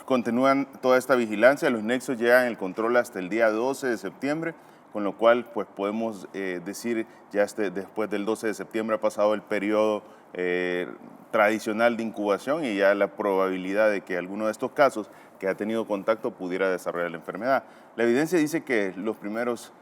continúan toda esta vigilancia, los nexos llegan el control hasta el día 12 de septiembre, con lo cual pues podemos decir ya después del 12 de septiembre ha pasado el periodo tradicional de incubación y ya la probabilidad de que alguno de estos casos que ha tenido contacto pudiera desarrollar la enfermedad. La evidencia dice que los primeros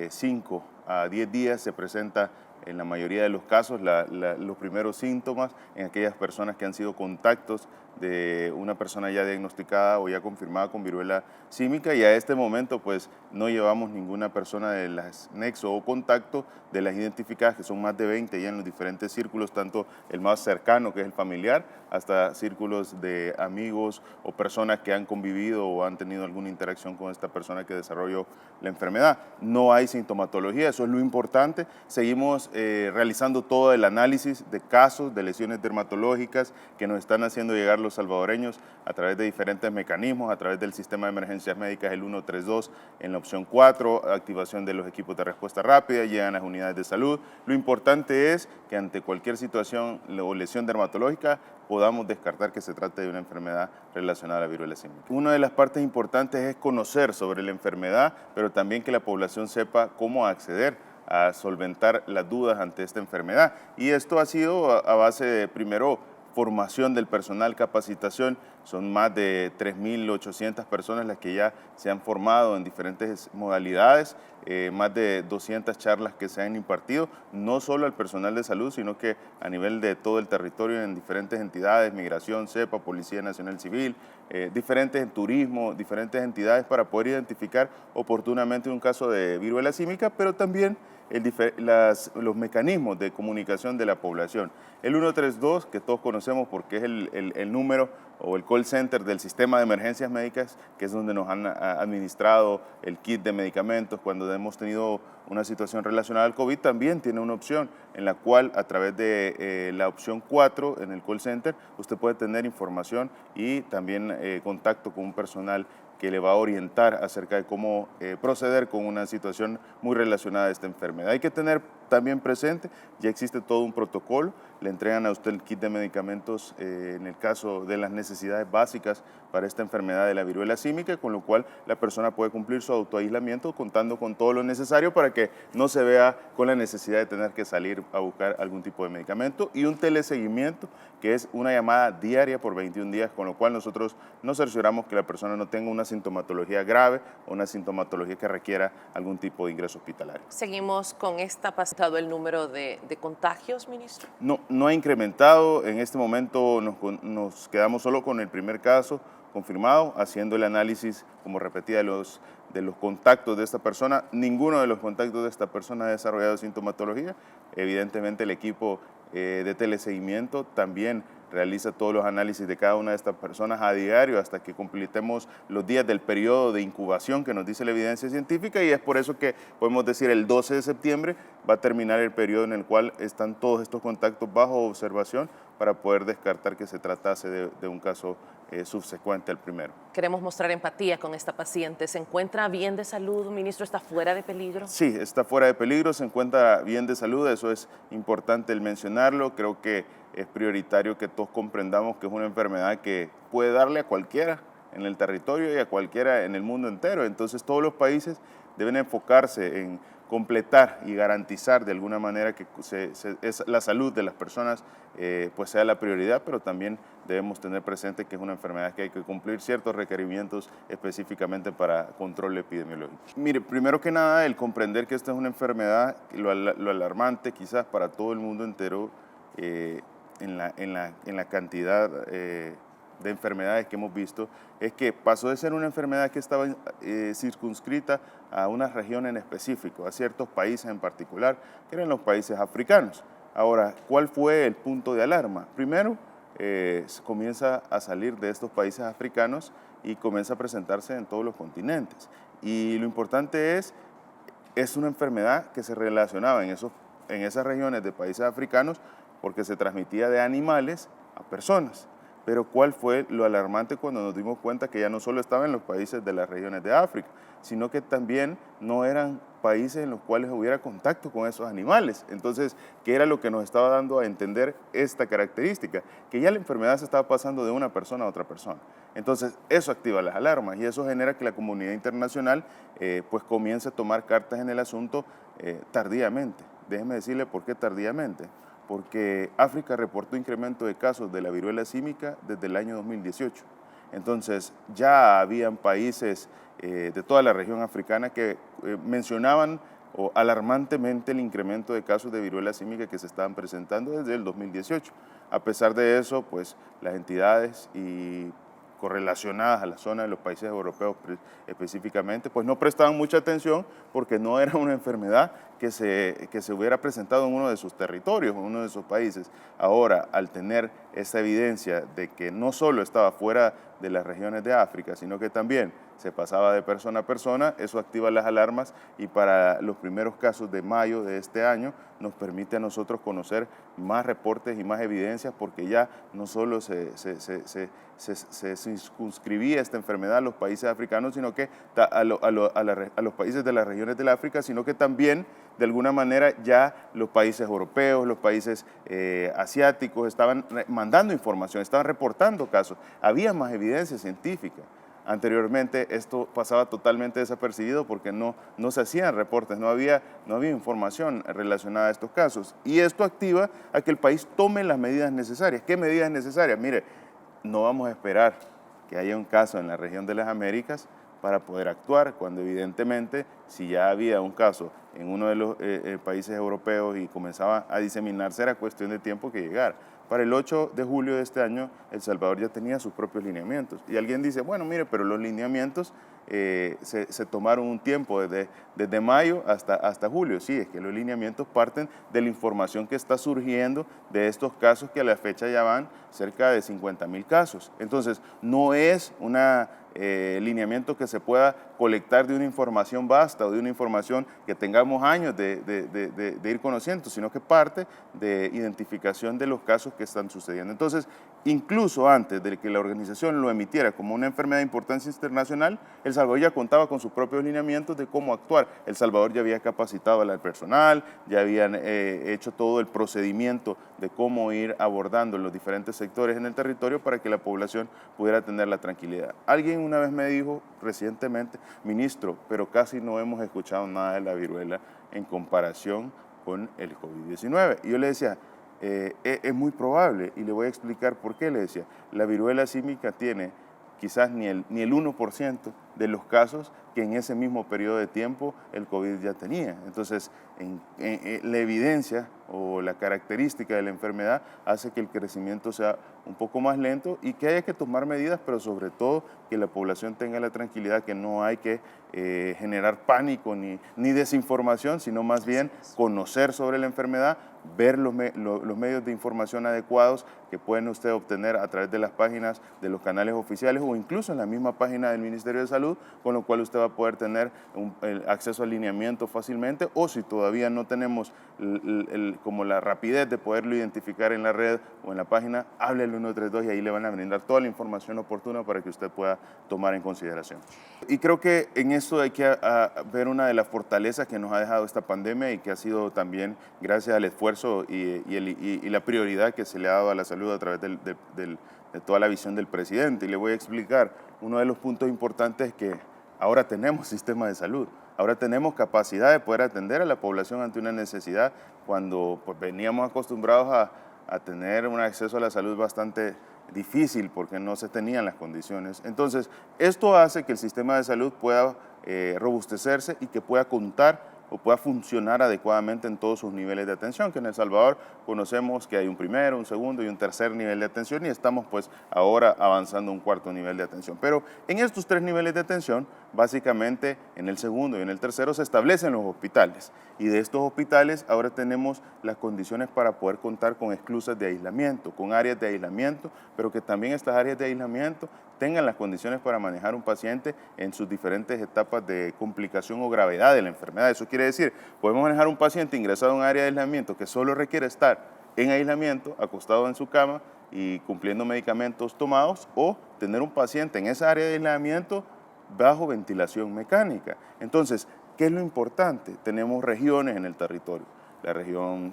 5 a 10 días se presenta en la mayoría de los casos los primeros síntomas en aquellas personas que han sido contactos de una persona ya diagnosticada o ya confirmada con viruela símica, y a este momento pues no llevamos ninguna persona de las nexo o contacto de las identificadas, que son más de 20 ya en los diferentes círculos, tanto el más cercano que es el familiar, hasta círculos de amigos o personas que han convivido o han tenido alguna interacción con esta persona que desarrolló la enfermedad. No hay sintomatología, eso es lo importante. Seguimos realizando todo el análisis de casos de lesiones dermatológicas que nos están haciendo llegar los salvadoreños a través de diferentes mecanismos, a través del sistema de emergencias médicas, el 132 en la opción 4, activación de los equipos de respuesta rápida, llegan las unidades de salud. Lo importante es que ante cualquier situación o lesión dermatológica podamos descartar que se trate de una enfermedad relacionada a la viruela símica. Una de las partes importantes es conocer sobre la enfermedad, pero también que la población sepa cómo acceder a solventar las dudas ante esta enfermedad. Y esto ha sido a base de, primero, formación del personal, capacitación. Son más de 3.800 personas las que ya se han formado en diferentes modalidades, más de 200 charlas que se han impartido, no solo al personal de salud, sino que a nivel de todo el territorio en diferentes entidades, Migración, CEPA, Policía Nacional Civil, diferentes en turismo, diferentes entidades para poder identificar oportunamente un caso de viruela símica, pero también los mecanismos de comunicación de la población. El 132, que todos conocemos porque es el número o el call center del sistema de emergencias médicas, que es donde nos han administrado el kit de medicamentos cuando hemos tenido una situación relacionada al COVID, también tiene una opción en la cual a través de la opción 4 en el call center usted puede tener información y también contacto con un personal que le va a orientar acerca de cómo proceder con una situación muy relacionada a esta enfermedad. Hay que tener también presente, ya existe todo un protocolo, le entregan a usted el kit de medicamentos en el caso de las necesidades básicas para esta enfermedad de la viruela símica, con lo cual la persona puede cumplir su autoaislamiento contando con todo lo necesario para que no se vea con la necesidad de tener que salir a buscar algún tipo de medicamento, y un teleseguimiento que es una llamada diaria por 21 días, con lo cual nosotros nos cercioramos que la persona no tenga una sintomatología grave o una sintomatología que requiera algún tipo de ingreso hospitalario. Seguimos con esta pasado el número de contagios, ministro. No ha incrementado, en este momento nos quedamos solo con el primer caso confirmado, haciendo el análisis, como repetía, de los contactos de esta persona. Ninguno de los contactos de esta persona ha desarrollado sintomatología. Evidentemente el equipo de teleseguimiento también realiza todos los análisis de cada una de estas personas a diario hasta que completemos los días del periodo de incubación que nos dice la evidencia científica, y es por eso que podemos decir el 12 de septiembre va a terminar el periodo en el cual están todos estos contactos bajo observación para poder descartar que se tratase de un caso subsecuente al primero. Queremos mostrar empatía con esta paciente. ¿Se encuentra bien de salud, ministro? ¿Está fuera de peligro? Sí, está fuera de peligro, se encuentra bien de salud, eso es importante el mencionarlo. Creo que es prioritario que todos comprendamos que es una enfermedad que puede darle a cualquiera en el territorio y a cualquiera en el mundo entero. Entonces todos los países deben enfocarse en completar y garantizar de alguna manera que la salud de las personas pues sea la prioridad, pero también debemos tener presente que es una enfermedad que hay que cumplir ciertos requerimientos específicamente para control epidemiológico. Mire, primero que nada, el comprender que esta es una enfermedad, lo alarmante quizás para todo el mundo entero en la cantidad de enfermedades que hemos visto, es que pasó de ser una enfermedad que estaba circunscrita a una región en específico, a ciertos países en particular, que eran los países africanos. Ahora, ¿cuál fue el punto de alarma? Primero, comienza a salir de estos países africanos y comienza a presentarse en todos los continentes. Y lo importante es una enfermedad que se relacionaba en esas regiones de países africanos porque se transmitía de animales a personas. Pero ¿cuál fue lo alarmante cuando nos dimos cuenta que ya no solo estaba en los países de las regiones de África, sino que también no eran países en los cuales hubiera contacto con esos animales. Entonces, ¿qué era lo que nos estaba dando a entender esta característica? Que ya la enfermedad se estaba pasando de una persona a otra persona. Entonces, eso activa las alarmas y eso genera que la comunidad internacional pues comience a tomar cartas en el asunto tardíamente. Déjeme decirle por qué tardíamente. Porque África reportó incremento de casos de la viruela símica desde el año 2018. Entonces, ya habían países de toda la región africana que mencionaban alarmantemente el incremento de casos de viruela símica que se estaban presentando desde el 2018. A pesar de eso, pues las entidades y correlacionadas a la zona de los países europeos específicamente, pues no prestaban mucha atención porque no era una enfermedad que se hubiera presentado en uno de sus territorios, en uno de sus países. Ahora, al tener esa evidencia de que no solo estaba fuera de las regiones de África, sino que también se pasaba de persona a persona, eso activa las alarmas y para los primeros casos de mayo de este año nos permite a nosotros conocer más reportes y más evidencias porque ya no solo se circunscribía esta enfermedad a los países africanos, sino que a los países de las regiones del África, sino que también de alguna manera ya los países europeos, los países asiáticos estaban mandando información, estaban reportando casos, había más evidencia científica. Anteriormente esto pasaba totalmente desapercibido porque no se hacían reportes, no había información relacionada a estos casos. Y esto activa a que el país tome las medidas necesarias. ¿Qué medidas necesarias? Mire, no vamos a esperar que haya un caso en la región de las Américas para poder actuar, cuando evidentemente si ya había un caso en uno de los países europeos y comenzaba a diseminarse, era cuestión de tiempo que llegara. Para el 8 de julio de este año, El Salvador ya tenía sus propios lineamientos. Y alguien dice, bueno, mire, pero los lineamientos se tomaron un tiempo desde mayo hasta julio. Sí, es que los lineamientos parten de la información que está surgiendo de estos casos que a la fecha ya van cerca de 50,000 casos. Entonces, no es una lineamiento que se pueda colectar de una información vasta o de una información que tengamos años de ir conociendo, sino que parte de identificación de los casos que están sucediendo. Entonces, incluso antes de que la organización lo emitiera como una enfermedad de importancia internacional, El Salvador ya contaba con sus propios lineamientos de cómo actuar. El Salvador ya había capacitado al personal, ya habían hecho todo el procedimiento de cómo ir abordando los diferentes sectores en el territorio para que la población pudiera tener la tranquilidad. Alguien una vez me dijo recientemente, ministro, pero casi no hemos escuchado nada de la viruela en comparación con el COVID-19. Y yo le decía, es muy probable, y le voy a explicar por qué. Le decía, la viruela símica tiene quizás ni el 1% de los casos que en ese mismo periodo de tiempo el COVID ya tenía. Entonces, la evidencia o la característica de la enfermedad hace que el crecimiento sea un poco más lento y que haya que tomar medidas, pero sobre todo que la población tenga la tranquilidad que no hay que generar pánico ni desinformación, sino más bien conocer sobre la enfermedad, ver los medios de información adecuados que pueden usted obtener a través de las páginas de los canales oficiales o incluso en la misma página del Ministerio de Salud, con lo cual usted va a poder tener el acceso al lineamiento fácilmente, o si todavía no tenemos como la rapidez de poderlo identificar en la red o en la página, hable al 132 y ahí le van a brindar toda la información oportuna para que usted pueda tomar en consideración. Y creo que en eso hay que ver una de las fortalezas que nos ha dejado esta pandemia y que ha sido también gracias al esfuerzo y la prioridad que se le ha dado a la salud a través de toda la visión del presidente. Y le voy a explicar, uno de los puntos importantes es que ahora tenemos sistema de salud, ahora tenemos capacidad de poder atender a la población ante una necesidad cuando pues, veníamos acostumbrados a tener un acceso a la salud bastante difícil porque no se tenían las condiciones. Entonces, esto hace que el sistema de salud pueda robustecerse y que pueda contar o pueda funcionar adecuadamente en todos sus niveles de atención, que en El Salvador conocemos que hay un primero, un segundo y un tercer nivel de atención y estamos pues ahora avanzando a un cuarto nivel de atención. Pero en estos tres niveles de atención, básicamente en el segundo y en el tercero se establecen los hospitales y de estos hospitales ahora tenemos las condiciones para poder contar con esclusas de aislamiento, con áreas de aislamiento, pero que también estas áreas de aislamiento tengan las condiciones para manejar un paciente en sus diferentes etapas de complicación o gravedad de la enfermedad. Eso quiere decir, podemos manejar un paciente ingresado a un área de aislamiento que solo requiere estar en aislamiento, acostado en su cama y cumpliendo medicamentos tomados, o tener un paciente en esa área de aislamiento bajo ventilación mecánica. Entonces, ¿Qué es lo importante? Tenemos regiones en el territorio.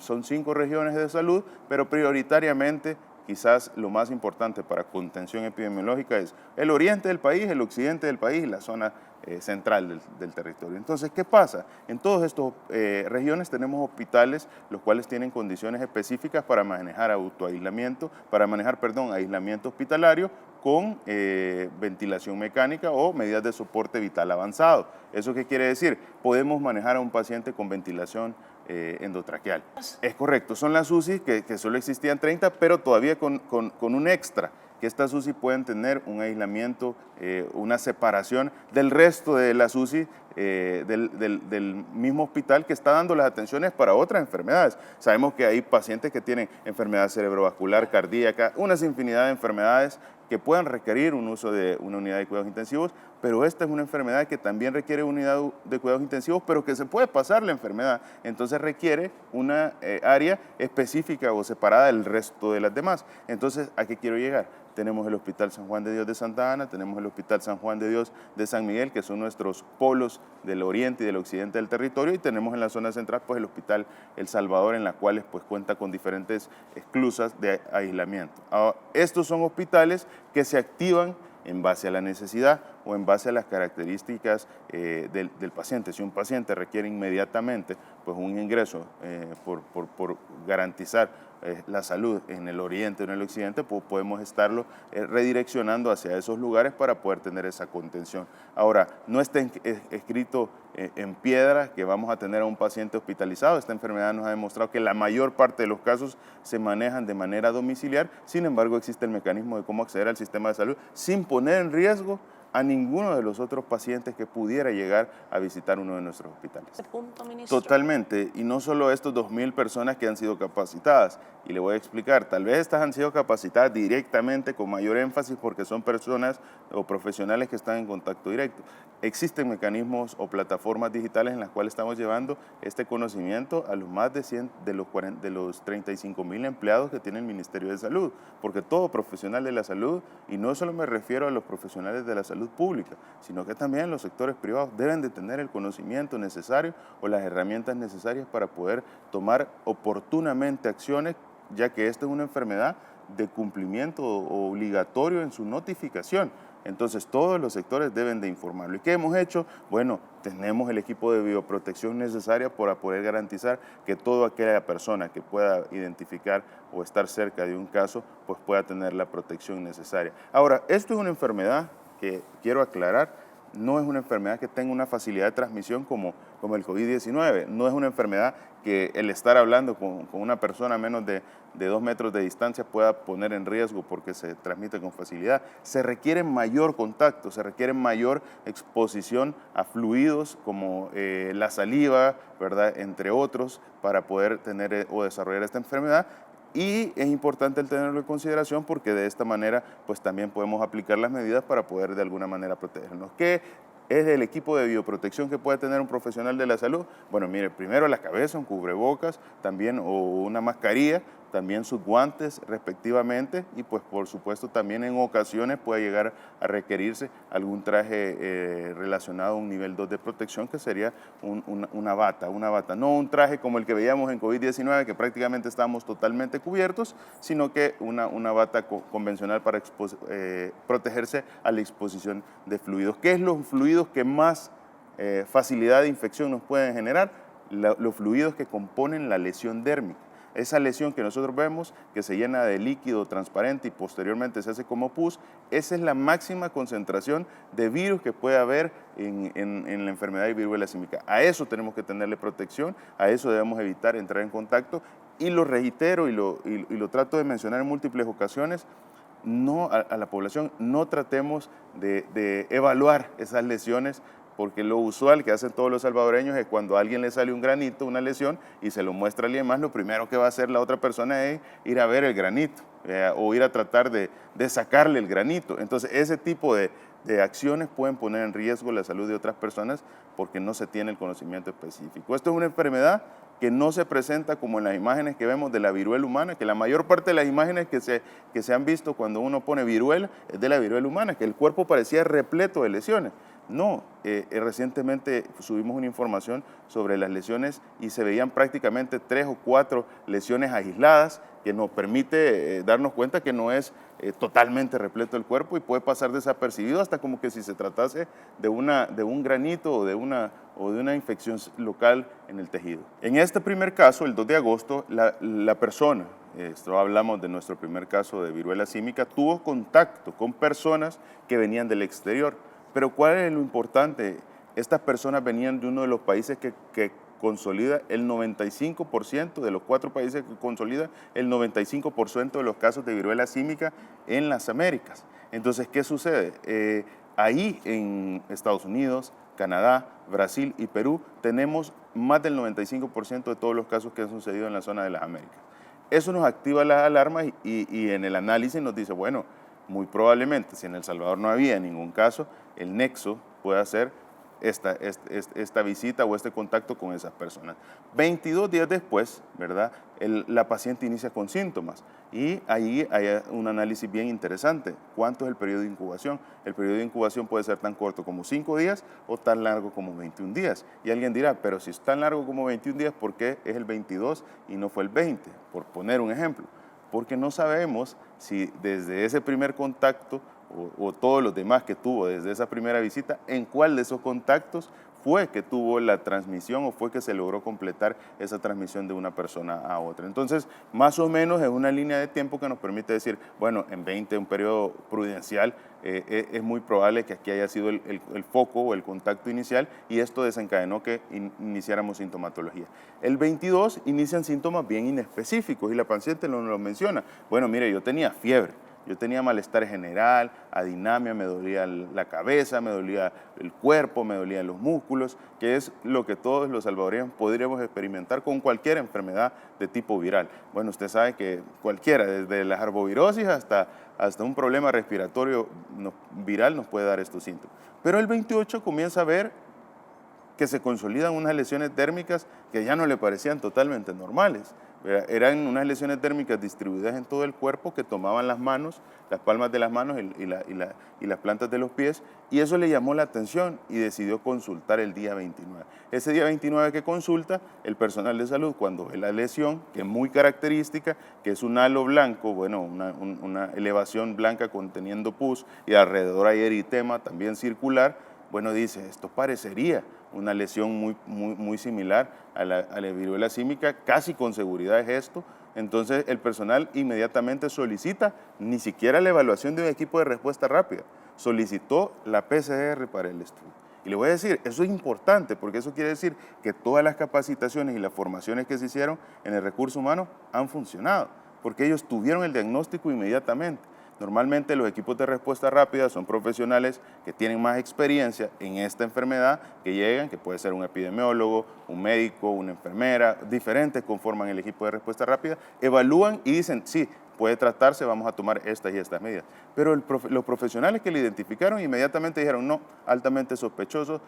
Son 5 regiones de salud, pero prioritariamente quizás lo más importante para contención epidemiológica es el oriente del país, el occidente del país y la zona central del territorio. Entonces, ¿qué pasa? En todas estas regiones tenemos hospitales, los cuales tienen condiciones específicas para manejar autoaislamiento, aislamiento hospitalario con ventilación mecánica o medidas de soporte vital avanzado. ¿Eso qué quiere decir? Podemos manejar a un paciente con ventilación endotraqueal. Es correcto, son las UCI que solo existían 30, pero todavía con un extra, que estas UCI pueden tener un aislamiento, una separación del resto de las UCI del mismo hospital que está dando las atenciones para otras enfermedades. Sabemos que hay pacientes que tienen enfermedad cerebrovascular, cardíaca, una infinidad de enfermedades que puedan requerir un uso de una unidad de cuidados intensivos, pero esta es una enfermedad que también requiere unidad de cuidados intensivos, pero que se puede pasar la enfermedad, entonces requiere una área específica o separada del resto de las demás. Entonces, ¿a qué quiero llegar? Tenemos el Hospital San Juan de Dios de Santa Ana, tenemos el Hospital San Juan de Dios de San Miguel, que son nuestros polos del oriente y del occidente del territorio, y tenemos en la zona central pues, el Hospital El Salvador, en la cual pues, cuenta con diferentes esclusas de aislamiento. Ahora, estos son hospitales que se activan en base a la necesidad o en base a las características del paciente. Si un paciente requiere inmediatamente pues, un ingreso por garantizar la salud en el oriente o en el occidente, pues podemos estarlo redireccionando hacia esos lugares para poder tener esa contención. Ahora, no está escrito en piedra que vamos a tener a un paciente hospitalizado. Esta enfermedad nos ha demostrado que la mayor parte de los casos se manejan de manera domiciliar, sin embargo existe el mecanismo de cómo acceder al sistema de salud sin poner en riesgo a ninguno de los otros pacientes que pudiera llegar a visitar uno de nuestros hospitales. ¿Ese punto, ministro? Totalmente, y no solo estos 2.000 personas que han sido capacitadas, y le voy a explicar, tal vez estas han sido capacitadas directamente con mayor énfasis porque son personas o profesionales que están en contacto directo. Existen mecanismos o plataformas digitales en las cuales estamos llevando este conocimiento a los más de 100 de los 35.000 empleados que tiene el Ministerio de Salud, porque todo profesional de la salud, y no solo me refiero a los profesionales de la salud pública, sino que también los sectores privados deben de tener el conocimiento necesario o las herramientas necesarias para poder tomar oportunamente acciones, ya que esta es una enfermedad de cumplimiento obligatorio en su notificación. Entonces todos los sectores deben de informarlo. ¿Y qué hemos hecho? Bueno, tenemos el equipo de bioprotección necesaria para poder garantizar que toda aquella persona que pueda identificar o estar cerca de un caso, pues pueda tener la protección necesaria. Ahora, esto es una enfermedad que quiero aclarar, no es una enfermedad que tenga una facilidad de transmisión como el COVID-19, no es una enfermedad que el estar hablando con una persona a menos de 2 metros de distancia pueda poner en riesgo porque se transmite con facilidad. Se requiere mayor contacto, se requiere mayor exposición a fluidos como la saliva, ¿verdad?, entre otros, para poder tener o desarrollar esta enfermedad. Y es importante el tenerlo en consideración porque de esta manera pues también podemos aplicar las medidas para poder de alguna manera protegernos. ¿Qué es el equipo de bioprotección que puede tener un profesional de la salud? Bueno, mire, primero la cabeza, un cubrebocas, también o una mascarilla, también sus guantes respectivamente y pues por supuesto también en ocasiones puede llegar a requerirse algún traje relacionado a un nivel 2 de protección que sería una bata, no un traje como el que veíamos en COVID-19 que prácticamente estábamos totalmente cubiertos, sino que una bata convencional para protegerse a la exposición de fluidos. ¿Qué es los fluidos que más facilidad de infección nos pueden generar? Los fluidos que componen la lesión dérmica. Esa lesión que nosotros vemos, que se llena de líquido transparente y posteriormente se hace como pus, esa es la máxima concentración de virus que puede haber en la enfermedad de viruela símica. A eso tenemos que tenerle protección, a eso debemos evitar entrar en contacto y lo reitero y lo trato de mencionar en múltiples ocasiones, no a la población, no tratemos de evaluar esas lesiones porque lo usual que hacen todos los salvadoreños es cuando a alguien le sale un granito, una lesión, y se lo muestra a alguien más, lo primero que va a hacer la otra persona es ir a ver el granito o ir a tratar de sacarle el granito. Entonces, ese tipo de acciones pueden poner en riesgo la salud de otras personas porque no se tiene el conocimiento específico. Esto es una enfermedad que no se presenta como en las imágenes que vemos de la viruela humana, que la mayor parte de las imágenes que se han visto cuando uno pone viruela es de la viruela humana, que el cuerpo parecía repleto de lesiones. No, recientemente subimos una información sobre las lesiones y se veían prácticamente 3 o 4 lesiones aisladas que nos permite darnos cuenta que no es totalmente repleto el cuerpo y puede pasar desapercibido hasta como que si se tratase de un granito o de una infección local en el tejido. En este primer caso, el 2 de agosto, la persona, esto hablamos de nuestro primer caso de viruela símica, tuvo contacto con personas que venían del exterior. Pero ¿cuál es lo importante? Estas personas venían de uno de los países que consolida el 95% de los 4 países que consolida el 95% de los casos de viruela símica en las Américas. Entonces, ¿qué sucede? Ahí en Estados Unidos, Canadá, Brasil y Perú tenemos más del 95% de todos los casos que han sucedido en la zona de las Américas. Eso nos activa las alarmas y en el análisis nos dice, bueno, muy probablemente, si en El Salvador no había ningún caso, el nexo puede ser esta visita o este contacto con esas personas. 22 días después, ¿verdad? La paciente inicia con síntomas y ahí hay un análisis bien interesante. ¿Cuánto es el periodo de incubación? El periodo de incubación puede ser tan corto como 5 días o tan largo como 21 días. Y alguien dirá, pero si es tan largo como 21 días, ¿por qué es el 22 y no fue el 20? Por poner un ejemplo. Porque no sabemos si desde ese primer contacto o todos los demás que tuvo desde esa primera visita, en cuál de esos contactos fue que tuvo la transmisión o fue que se logró completar esa transmisión de una persona a otra. Entonces, más o menos es una línea de tiempo que nos permite decir, bueno, en 20, un periodo prudencial, es muy probable que aquí haya sido el foco o el contacto inicial y esto desencadenó que iniciáramos sintomatología. El 22 inician síntomas bien inespecíficos y la paciente no lo menciona. Bueno, mire, yo tenía fiebre. Yo tenía malestar general, adinamia, me dolía la cabeza, me dolía el cuerpo, me dolían los músculos, que es lo que todos los salvadoreños podríamos experimentar con cualquier enfermedad de tipo viral. Bueno, usted sabe que cualquiera, desde la arbovirosis hasta un problema respiratorio viral nos puede dar estos síntomas. Pero el 28 comienza a ver que se consolidan unas lesiones dérmicas que ya no le parecían totalmente normales. Eran unas lesiones dérmicas distribuidas en todo el cuerpo que tomaban las manos, las palmas de las manos y las plantas de los pies, y eso le llamó la atención y decidió consultar el día 29. Ese día 29 que consulta, el personal de salud, cuando ve la lesión, que es muy característica, que es un halo blanco, bueno, una elevación blanca conteniendo pus, y alrededor hay eritema también circular, bueno, dice, esto parecería una lesión muy similar a la viruela símica, casi con seguridad es esto. Entonces el personal inmediatamente solicita ni siquiera la evaluación de un equipo de respuesta rápida, solicitó la PCR para el estudio. Y le voy a decir, eso es importante porque eso quiere decir que todas las capacitaciones y las formaciones que se hicieron en el recurso humano han funcionado, porque ellos tuvieron el diagnóstico inmediatamente. Normalmente los equipos de respuesta rápida son profesionales que tienen más experiencia en esta enfermedad, que llegan, que puede ser un epidemiólogo, un médico, una enfermera, diferentes conforman el equipo de respuesta rápida, evalúan y dicen, sí, puede tratarse, vamos a tomar estas y estas medidas. Pero los profesionales que le identificaron inmediatamente dijeron, no, altamente sospechoso,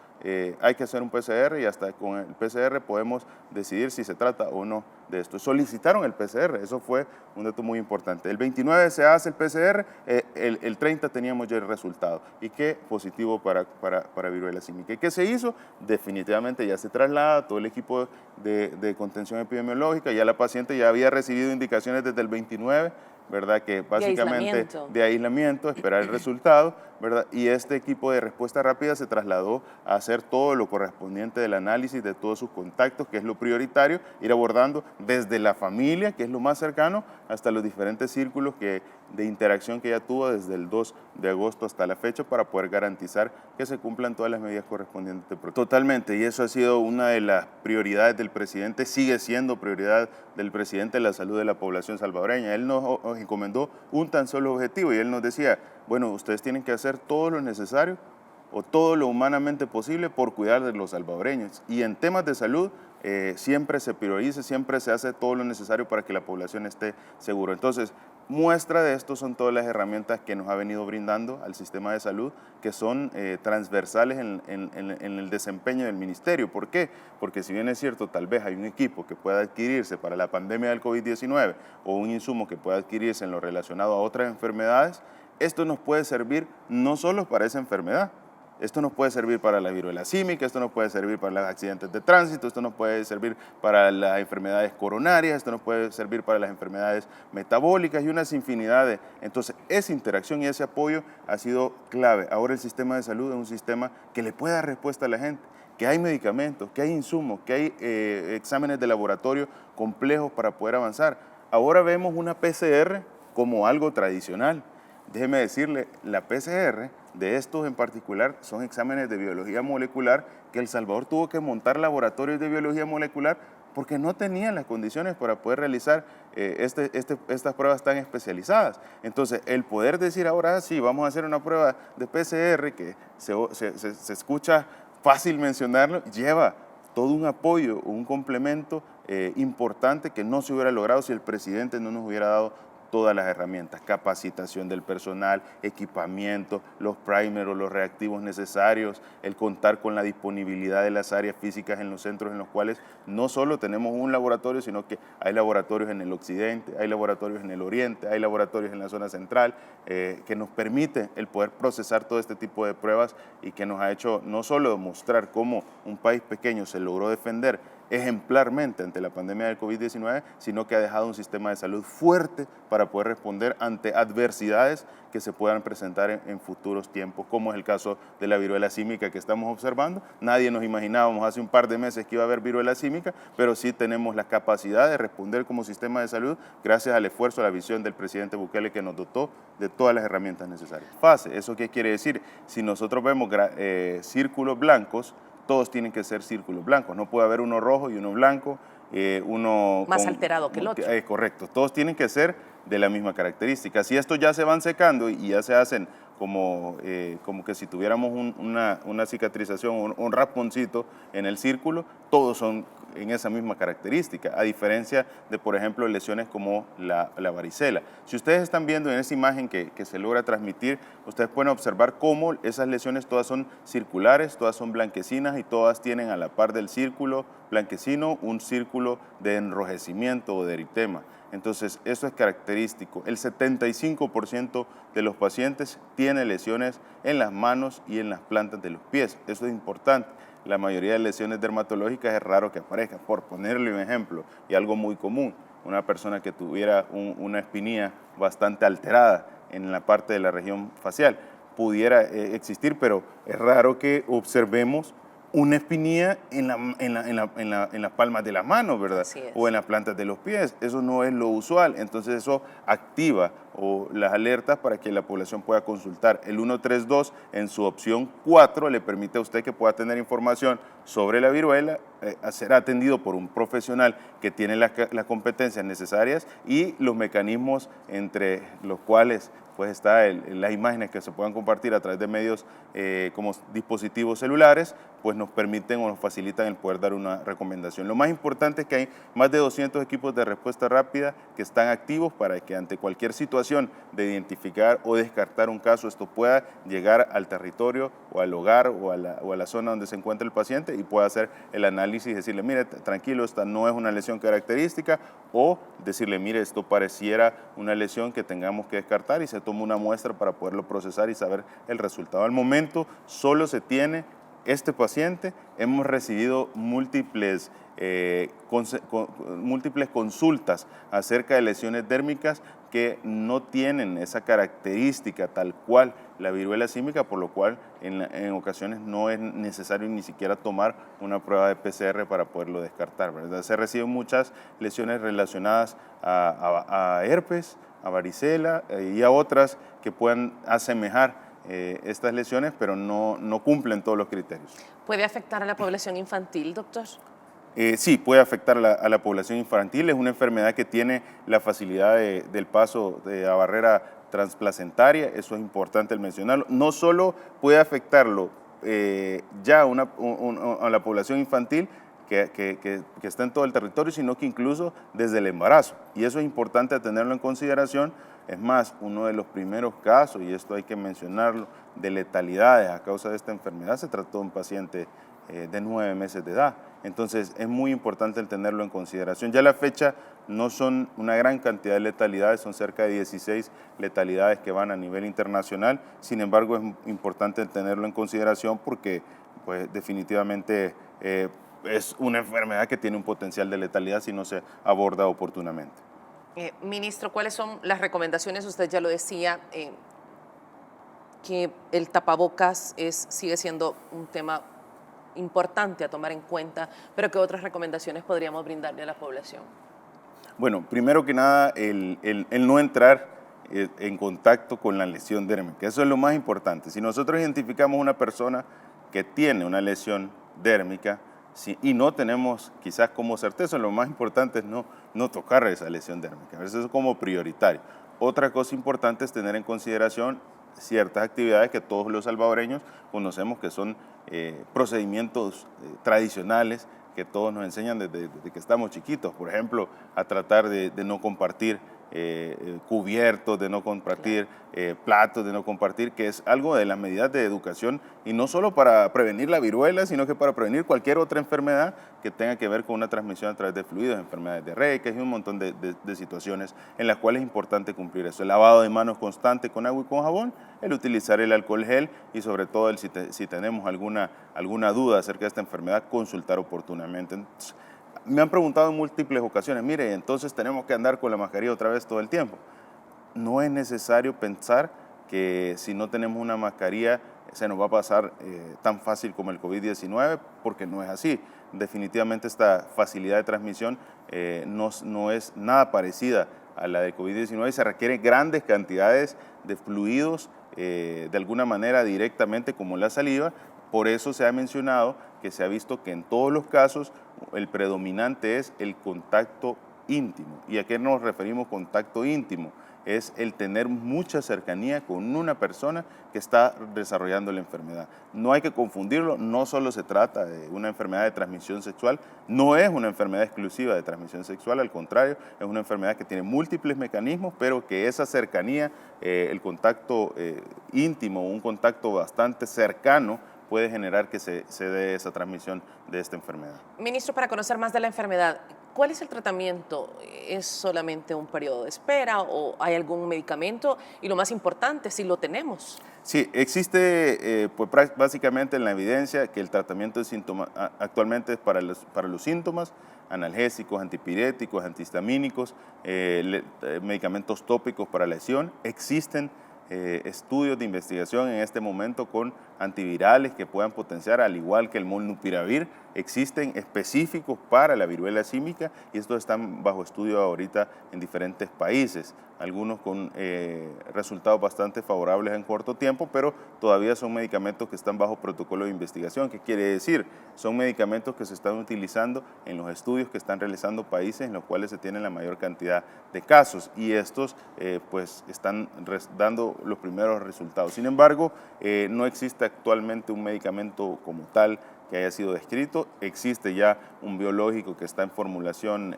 hay que hacer un PCR y hasta con el PCR podemos decidir si se trata o no de esto. Solicitaron el PCR, eso fue un dato muy importante. El 29 se hace el PCR, el 30 teníamos ya el resultado. ¿Y qué? Positivo para viruela símica. ¿Y qué se hizo? Definitivamente ya se traslada todo el equipo de contención epidemiológica, ya la paciente ya había recibido indicaciones desde el 29, ¿verdad? Que básicamente de aislamiento, esperar el resultado, ¿verdad? Y este equipo de respuesta rápida se trasladó a hacer todo lo correspondiente del análisis de todos sus contactos, que es lo prioritario, ir abordando desde la familia, que es lo más cercano, hasta los diferentes círculos de interacción que ella tuvo desde el 2 de agosto hasta la fecha para poder garantizar que se cumplan todas las medidas correspondientes. Totalmente, y eso ha sido una de las prioridades del presidente, sigue siendo prioridad del presidente la salud de la población salvadoreña. Él nos encomendó un tan solo objetivo y él nos decía, bueno, ustedes tienen que hacer todo lo necesario o todo lo humanamente posible por cuidar de los salvadoreños. Y en temas de salud siempre se prioriza, siempre se hace todo lo necesario para que la población esté segura. Entonces, muestra de esto son todas las herramientas que nos ha venido brindando al sistema de salud, que son transversales en el desempeño del ministerio. ¿Por qué? Porque si bien es cierto, tal vez hay un equipo que pueda adquirirse para la pandemia del COVID-19 o un insumo que pueda adquirirse en lo relacionado a otras enfermedades, esto nos puede servir no solo para esa enfermedad, Esto nos puede servir para la viruela símica, esto nos puede servir para los accidentes de tránsito, esto nos puede servir para las enfermedades coronarias, esto nos puede servir para las enfermedades metabólicas y unas infinidades. Entonces, esa interacción y ese apoyo ha sido clave. Ahora el sistema de salud es un sistema que le puede dar respuesta a la gente, que hay medicamentos, que hay insumos, que hay exámenes de laboratorio complejos para poder avanzar. Ahora vemos una PCR como algo tradicional. Déjeme decirle, la PCR de estos en particular son exámenes de biología molecular que El Salvador tuvo que montar laboratorios de biología molecular porque no tenían las condiciones para poder realizar estas pruebas tan especializadas. Entonces, el poder decir ahora sí, vamos a hacer una prueba de PCR que se escucha fácil mencionarlo, lleva todo un apoyo, un complemento importante que no se hubiera logrado si el presidente no nos hubiera dado todas las herramientas, capacitación del personal, equipamiento, los primers o los reactivos necesarios, el contar con la disponibilidad de las áreas físicas en los centros en los cuales no solo tenemos un laboratorio, sino que hay laboratorios en el occidente, hay laboratorios en el oriente, hay laboratorios en la zona central, que nos permite el poder procesar todo este tipo de pruebas y que nos ha hecho no solo demostrar cómo un país pequeño se logró defender ejemplarmente ante la pandemia del COVID-19, sino que ha dejado un sistema de salud fuerte para poder responder ante adversidades que se puedan presentar en futuros tiempos, como es el caso de la viruela símica que estamos observando. Nadie nos imaginábamos hace un par de meses que iba a haber viruela símica, pero sí tenemos la capacidad de responder como sistema de salud gracias al esfuerzo, a la visión del presidente Bukele, que nos dotó de todas las herramientas necesarias. Fase, ¿eso qué quiere decir? Si nosotros vemos círculos blancos, todos tienen que ser círculos blancos, no puede haber uno rojo y uno blanco, uno más alterado que el otro. Correcto, todos tienen que ser de la misma característica. Si estos ya se van secando y ya se hacen como que si tuviéramos una cicatrización, un rasponcito en el círculo, todos son en esa misma característica, a diferencia de, por ejemplo, lesiones como la varicela. Si ustedes están viendo en esa imagen que se logra transmitir, ustedes pueden observar cómo esas lesiones todas son circulares, todas son blanquecinas y todas tienen a la par del círculo blanquecino un círculo de enrojecimiento o de eritema. Entonces, eso es característico. El 75% de los pacientes tiene lesiones en las manos y en las plantas de los pies. Eso es importante. La mayoría de lesiones dermatológicas es raro que aparezcan. Por ponerle un ejemplo, y algo muy común, una persona que tuviera una espinilla bastante alterada en la parte de la región facial pudiera existir, pero es raro que observemos una espinilla en las palmas de las manos, ¿verdad? O en las plantas de los pies. Eso no es lo usual. Entonces eso activa las alertas para que la población pueda consultar. El 132 en su opción 4 le permite a usted que pueda tener información sobre la viruela, ser atendido por un profesional que tiene las competencias necesarias y los mecanismos entre los cuales pues está las imágenes que se puedan compartir a través de medios como dispositivos celulares, pues nos permiten o nos facilitan el poder dar una recomendación. Lo más importante es que hay más de 200 equipos de respuesta rápida que están activos para que ante cualquier situación de identificar o descartar un caso, esto pueda llegar al territorio o al hogar o a la zona donde se encuentra el paciente y pueda hacer el análisis y decirle, mire, tranquilo, esta no es una lesión característica, o decirle, mire, esto pareciera una lesión que tengamos que descartar y se toma una muestra para poderlo procesar y saber el resultado. Al momento solo se tiene este paciente, hemos recibido múltiples consultas acerca de lesiones dérmicas que no tienen esa característica tal cual la viruela símica, por lo cual en ocasiones no es necesario ni siquiera tomar una prueba de PCR para poderlo descartar, ¿verdad? Se reciben muchas lesiones relacionadas a herpes, a varicela y a otras que puedan asemejar estas lesiones, pero no cumplen todos los criterios. ¿Puede afectar a la población infantil, doctor? Sí, puede afectar a la población infantil. Es una enfermedad que tiene la facilidad del paso de la barrera transplacentaria, eso es importante el mencionarlo. No solo puede afectarlo ya a la población infantil que está en todo el territorio, sino que incluso desde el embarazo. Y eso es importante tenerlo en consideración. Es más, uno de los primeros casos, y esto hay que mencionarlo, de letalidades a causa de esta enfermedad, se trató de un paciente de 9 meses de edad. Entonces es muy importante el tenerlo en consideración. Ya la fecha no son una gran cantidad de letalidades, son cerca de 16 letalidades que van a nivel internacional. Sin embargo, es importante tenerlo en consideración porque pues, definitivamente es una enfermedad que tiene un potencial de letalidad si no se aborda oportunamente. Ministro, ¿cuáles son las recomendaciones? Usted ya lo decía, que el tapabocas sigue siendo un tema importante a tomar en cuenta, pero ¿qué otras recomendaciones podríamos brindarle a la población? Bueno, primero que nada, el no entrar en contacto con la lesión dérmica. Eso es lo más importante. Si nosotros identificamos una persona que tiene una lesión dérmica y no tenemos quizás como certeza, lo más importante es no tocar esa lesión dérmica. Eso es como prioritario. Otra cosa importante es tener en consideración ciertas actividades que todos los salvadoreños conocemos que son procedimientos tradicionales que todos nos enseñan desde que estamos chiquitos. Por ejemplo, a tratar de no compartir cubiertos, de no compartir platos, de no compartir, que es algo de las medidas de educación y no solo para prevenir la viruela, sino que para prevenir cualquier otra enfermedad que tenga que ver con una transmisión a través de fluidos, enfermedades diarreicas y un montón de situaciones en las cuales es importante cumplir eso. El lavado de manos constante con agua y con jabón, el utilizar el alcohol gel y sobre todo si tenemos alguna duda acerca de esta enfermedad, consultar oportunamente. Entonces, me han preguntado en múltiples ocasiones, mire, entonces tenemos que andar con la mascarilla otra vez todo el tiempo. No es necesario pensar que si no tenemos una mascarilla se nos va a pasar tan fácil como el COVID-19, porque no es así. Definitivamente esta facilidad de transmisión no es nada parecida a la de COVID-19 y se requieren grandes cantidades de fluidos de alguna manera directamente como la saliva. Por eso se ha mencionado que se ha visto que en todos los casos el predominante es el contacto íntimo. ¿Y a qué nos referimos contacto íntimo? Es el tener mucha cercanía con una persona que está desarrollando la enfermedad. No hay que confundirlo, no solo se trata de una enfermedad de transmisión sexual, no es una enfermedad exclusiva de transmisión sexual, al contrario, es una enfermedad que tiene múltiples mecanismos, pero que esa cercanía, el contacto íntimo, un contacto bastante cercano, puede generar que se dé esa transmisión de esta enfermedad. Ministro, para conocer más de la enfermedad, ¿cuál es el tratamiento? ¿Es solamente un periodo de espera o hay algún medicamento? Y lo más importante, si lo tenemos. Sí, existe pues, básicamente en la evidencia que el tratamiento de síntomas actualmente es para los síntomas, analgésicos, antipiréticos, antihistamínicos, medicamentos tópicos para lesión. Existen estudios de investigación en este momento con antivirales que puedan potenciar, al igual que el molnupiravir, existen específicos para la viruela símica y estos están bajo estudio ahorita en diferentes países, algunos con resultados bastante favorables en corto tiempo, pero todavía son medicamentos que están bajo protocolo de investigación. ¿Qué quiere decir? Son medicamentos que se están utilizando en los estudios que están realizando países en los cuales se tiene la mayor cantidad de casos y estos pues están dando los primeros resultados. Sin embargo, no existe actualmente un medicamento como tal que haya sido descrito. Existe ya un biológico que está en formulación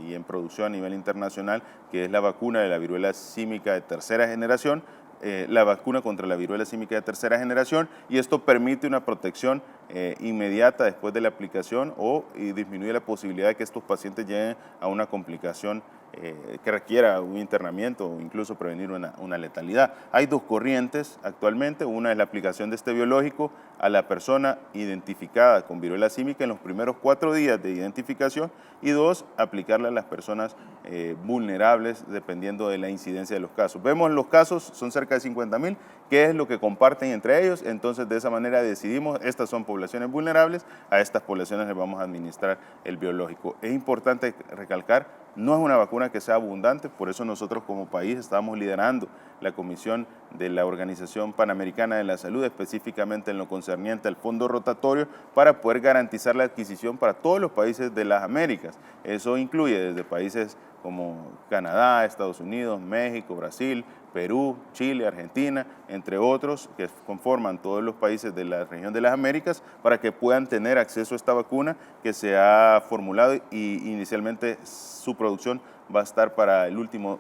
y en producción a nivel internacional, que es la vacuna de la viruela símica de tercera generación, la vacuna contra la viruela símica de tercera generación, y esto permite una protección inmediata después de la aplicación y disminuye la posibilidad de que estos pacientes lleguen a una complicación que requiera un internamiento o incluso prevenir una letalidad. Hay dos corrientes actualmente, una es la aplicación de este biológico a la persona identificada con viruela símica en los primeros 4 días de identificación y dos, aplicarla a las personas vulnerables dependiendo de la incidencia de los casos. Vemos los casos, son cerca de 50.000, qué es lo que comparten entre ellos, entonces de esa manera decidimos, estas son poblaciones vulnerables, a estas poblaciones les vamos a administrar el biológico. Es importante recalcar, no es una vacuna que sea abundante, por eso nosotros como país estamos liderando la Comisión de la Organización Panamericana de la Salud, específicamente en lo concerniente al fondo rotatorio, para poder garantizar la adquisición para todos los países de las Américas. Eso incluye desde países como Canadá, Estados Unidos, México, Brasil, Perú, Chile, Argentina, entre otros, que conforman todos los países de la región de las Américas, para que puedan tener acceso a esta vacuna que se ha formulado y inicialmente su producción va a estar para el último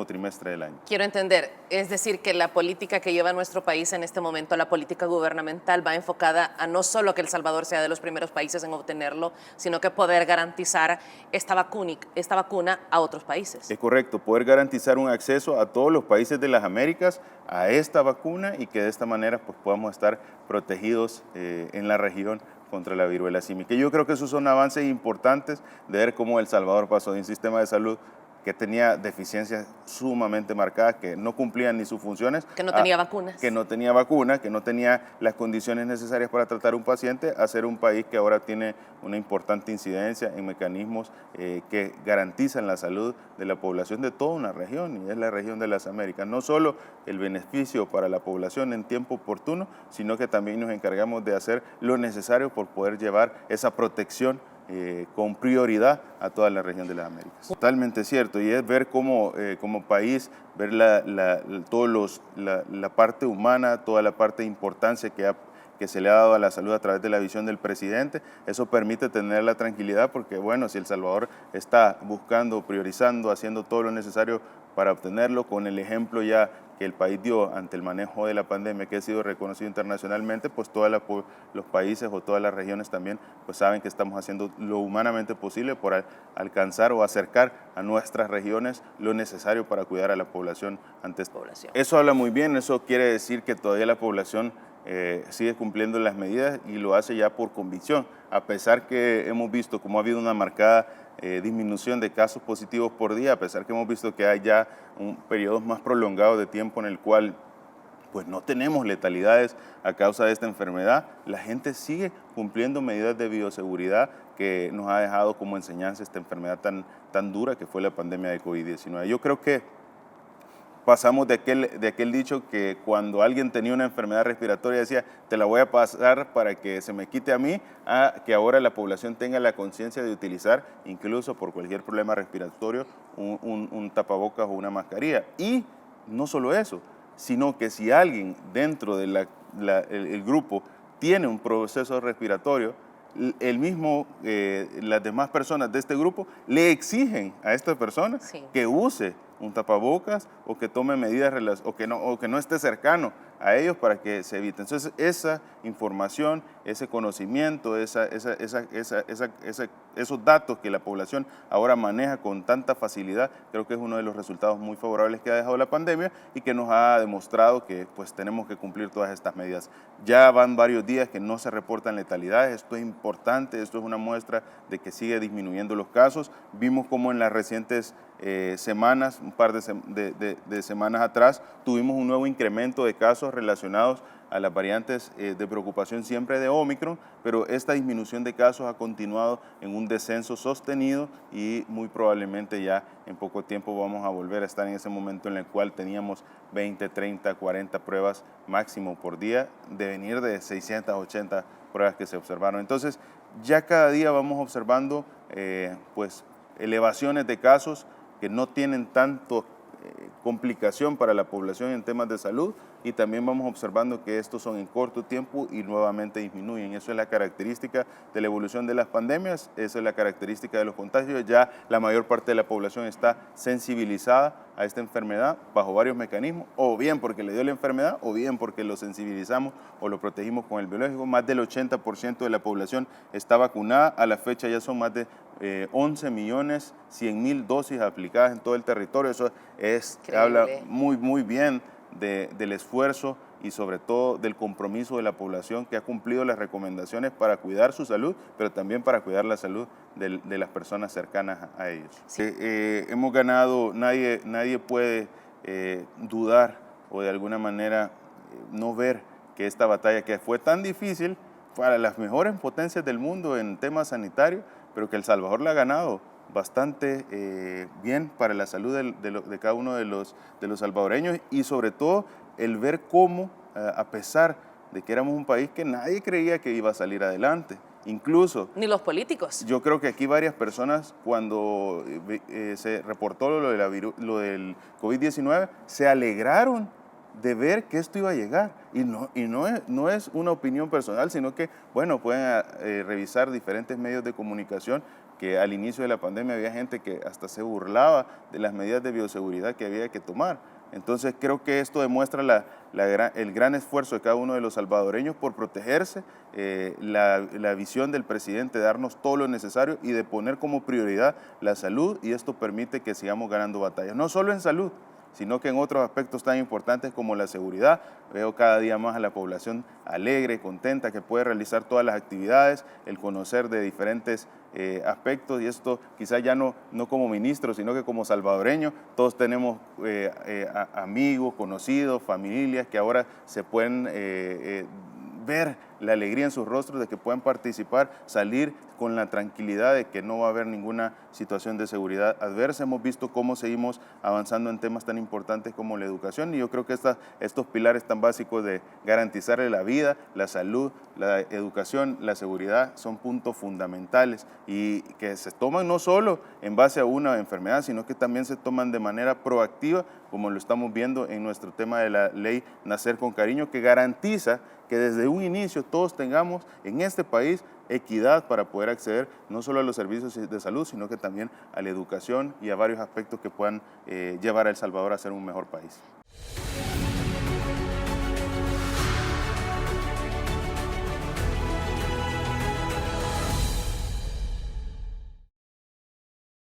trimestre del año. Quiero entender, es decir, que la política que lleva nuestro país en este momento, la política gubernamental, va enfocada a no solo que El Salvador sea de los primeros países en obtenerlo, sino que poder garantizar esta vacuna a otros países. Es correcto, poder garantizar un acceso a todos los países de las Américas a esta vacuna y que de esta manera pues, podamos estar protegidos en la región contra la viruela símica. Yo creo que esos son avances importantes de ver cómo El Salvador pasó de un sistema de salud que tenía deficiencias sumamente marcadas, que no cumplían ni sus funciones. Que no tenía vacunas. Que no tenía vacunas, que no tenía las condiciones necesarias para tratar a un paciente, a ser un país que ahora tiene una importante incidencia en mecanismos que garantizan la salud de la población de toda una región, y es la región de las Américas. No solo el beneficio para la población en tiempo oportuno, sino que también nos encargamos de hacer lo necesario por poder llevar esa protección con prioridad a toda la región de las Américas. Totalmente cierto, y es ver cómo como país, ver la parte humana, toda la parte de importancia que se le ha dado a la salud a través de la visión del presidente. Eso permite tener la tranquilidad porque, bueno, si El Salvador está buscando, priorizando, haciendo todo lo necesario para obtenerlo, con el ejemplo ya que el país dio ante el manejo de la pandemia, que ha sido reconocido internacionalmente, pues todos los países o todas las regiones también pues saben que estamos haciendo lo humanamente posible por alcanzar o acercar a nuestras regiones lo necesario para cuidar a la población ante esta población. Eso habla muy bien, eso quiere decir que todavía la población sigue cumpliendo las medidas y lo hace ya por convicción, a pesar que hemos visto cómo ha habido una marcada disminución de casos positivos por día, a pesar que hemos visto que hay ya periodos más prolongados de tiempo en el cual pues no tenemos letalidades a causa de esta enfermedad, la gente sigue cumpliendo medidas de bioseguridad que nos ha dejado como enseñanza esta enfermedad tan dura que fue la pandemia de COVID-19. Yo creo que pasamos de aquel dicho que cuando alguien tenía una enfermedad respiratoria decía, te la voy a pasar para que se me quite a mí, a que ahora la población tenga la conciencia de utilizar, incluso por cualquier problema respiratorio, un tapabocas o una mascarilla. Y no solo eso, sino que si alguien dentro del grupo tiene un proceso respiratorio, las demás personas de este grupo le exigen a esta persona que use un tapabocas o que tome medidas o que no esté cercano a ellos para que se evite. Entonces, esa información, ese conocimiento, esos datos que la población ahora maneja con tanta facilidad, creo que es uno de los resultados muy favorables que ha dejado la pandemia y que nos ha demostrado que pues tenemos que cumplir todas estas medidas. Ya van varios días que no se reportan letalidades, esto es importante, esto es una muestra de que sigue disminuyendo los casos. Vimos como en las recientes semanas, un par de semanas atrás, tuvimos un nuevo incremento de casos relacionados a las variantes de preocupación siempre de Omicron, pero esta disminución de casos ha continuado en un descenso sostenido y muy probablemente ya en poco tiempo vamos a volver a estar en ese momento en el cual teníamos 20, 30, 40 pruebas máximo por día, de venir de 680 pruebas que se observaron. Entonces, ya cada día vamos observando pues elevaciones de casos que no tienen tanto complicación para la población en temas de salud y también vamos observando que estos son en corto tiempo y nuevamente disminuyen. Eso es la característica de la evolución de las pandemias, esa es la característica de los contagios. Ya la mayor parte de la población está sensibilizada a esta enfermedad bajo varios mecanismos, o bien porque le dio la enfermedad, o bien porque lo sensibilizamos o lo protegimos con el biológico. Más del 80% de la población está vacunada. A la fecha ya son más de 11.100.000 dosis aplicadas en todo el territorio. Eso habla muy bien del esfuerzo y sobre todo del compromiso de la población que ha cumplido las recomendaciones para cuidar su salud, pero también para cuidar la salud de las personas cercanas a ellos. Sí. Hemos ganado, nadie puede dudar o de alguna manera no ver que esta batalla que fue tan difícil para las mejores potencias del mundo en temas sanitarios, pero que El Salvador la ha ganado bastante bien para la salud de cada uno de los salvadoreños y sobre todo el ver cómo, a pesar de que éramos un país que nadie creía que iba a salir adelante, incluso... Ni los políticos. Yo creo que aquí varias personas cuando se reportó lo del COVID-19 se alegraron de ver que esto iba a llegar. No es una opinión personal, sino que, bueno, pueden revisar diferentes medios de comunicación que al inicio de la pandemia había gente que hasta se burlaba de las medidas de bioseguridad que había que tomar. Entonces creo que esto demuestra el gran esfuerzo de cada uno de los salvadoreños por protegerse, la visión del presidente de darnos todo lo necesario y de poner como prioridad la salud, y esto permite que sigamos ganando batallas, no solo en salud, sino que en otros aspectos tan importantes como la seguridad. Veo cada día más a la población alegre, contenta, que puede realizar todas las actividades, el conocer de diferentes aspectos, y esto quizás ya no como ministro, sino que como salvadoreño, todos tenemos amigos, conocidos, familias que ahora se pueden ver la alegría en sus rostros de que puedan participar, salir con la tranquilidad de que no va a haber ninguna situación de seguridad adversa. Hemos visto cómo seguimos avanzando en temas tan importantes como la educación, y yo creo que estos pilares tan básicos de garantizarle la vida, la salud, la educación, la seguridad son puntos fundamentales y que se toman no solo en base a una enfermedad, sino que también se toman de manera proactiva, como lo estamos viendo en nuestro tema de la ley Nacer con Cariño, que garantiza que desde un inicio todos tengamos en este país equidad para poder acceder no solo a los servicios de salud, sino que también a la educación y a varios aspectos que puedan llevar a El Salvador a ser un mejor país.